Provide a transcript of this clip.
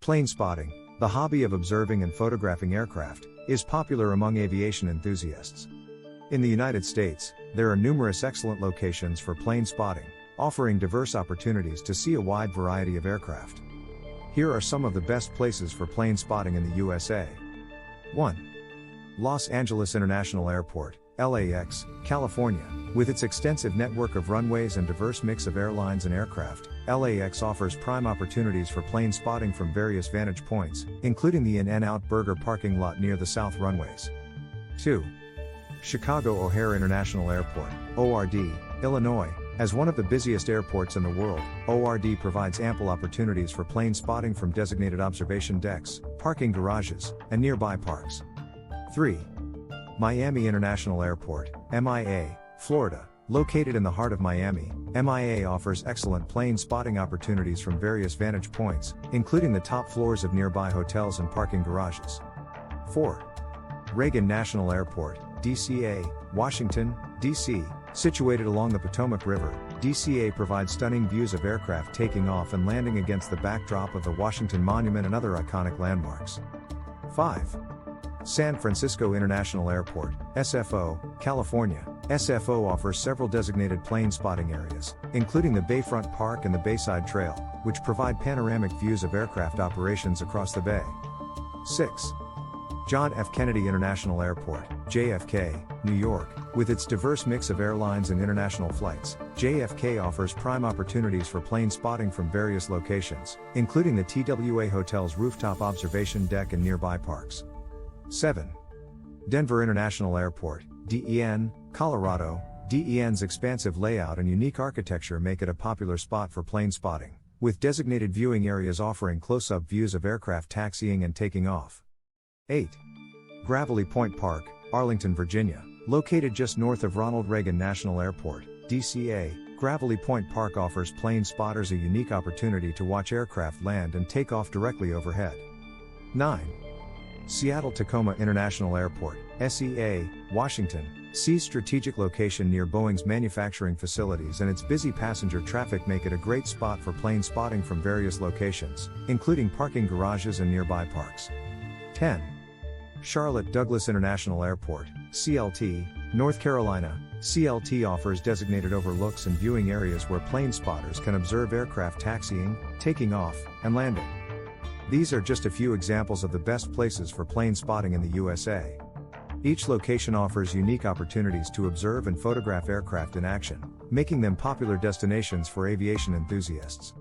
Plane spotting, the hobby of observing and photographing aircraft, is popular among aviation enthusiasts. In the United States, there are numerous excellent locations for plane spotting, offering diverse opportunities to see a wide variety of aircraft. Here are some of the best places for plane spotting in the USA. 1. Los Angeles International Airport, LAX, California. With its extensive network of runways and diverse mix of airlines and aircraft, LAX offers prime opportunities for plane spotting from various vantage points, including the In-N-Out Burger parking lot near the south runways. 2. Chicago O'Hare International Airport, ORD, Illinois. As one of the busiest airports in the world, ORD provides ample opportunities for plane spotting from designated observation decks, parking garages, and nearby parks. 3. Miami International Airport, MIA, Florida. Located in the heart of Miami, MIA offers excellent plane spotting opportunities from various vantage points, including the top floors of nearby hotels and parking garages. 4. Reagan National Airport, DCA, Washington, D.C. Situated along the Potomac River, DCA provides stunning views of aircraft taking off and landing against the backdrop of the Washington Monument and other iconic landmarks. 5. San Francisco International Airport, SFO, California. SFO offers several designated plane spotting areas, including the Bayfront Park and the Bayside Trail, which provide panoramic views of aircraft operations across the bay. 6. John F. Kennedy International Airport, JFK, New York. With its diverse mix of airlines and international flights, JFK offers prime opportunities for plane spotting from various locations, including the TWA Hotel's rooftop observation deck and nearby parks. 7. Denver International Airport, DEN, Colorado. DEN's expansive layout and unique architecture make it a popular spot for plane spotting, with designated viewing areas offering close-up views of aircraft taxiing and taking off. 8. Gravelly Point Park, Arlington, Virginia. Located just north of Ronald Reagan National Airport, DCA, Gravelly Point Park offers plane spotters a unique opportunity to watch aircraft land and take off directly overhead. 9. Seattle-Tacoma International Airport, SEA, Washington. SEA's strategic location near Boeing's manufacturing facilities and its busy passenger traffic make it a great spot for plane spotting from various locations, including parking garages and nearby parks. 10. Charlotte Douglas International Airport, CLT, North Carolina. CLT offers designated overlooks and viewing areas where plane spotters can observe aircraft taxiing, taking off, and landing. These are just a few examples of the best places for plane spotting in the USA. Each location offers unique opportunities to observe and photograph aircraft in action, making them popular destinations for aviation enthusiasts.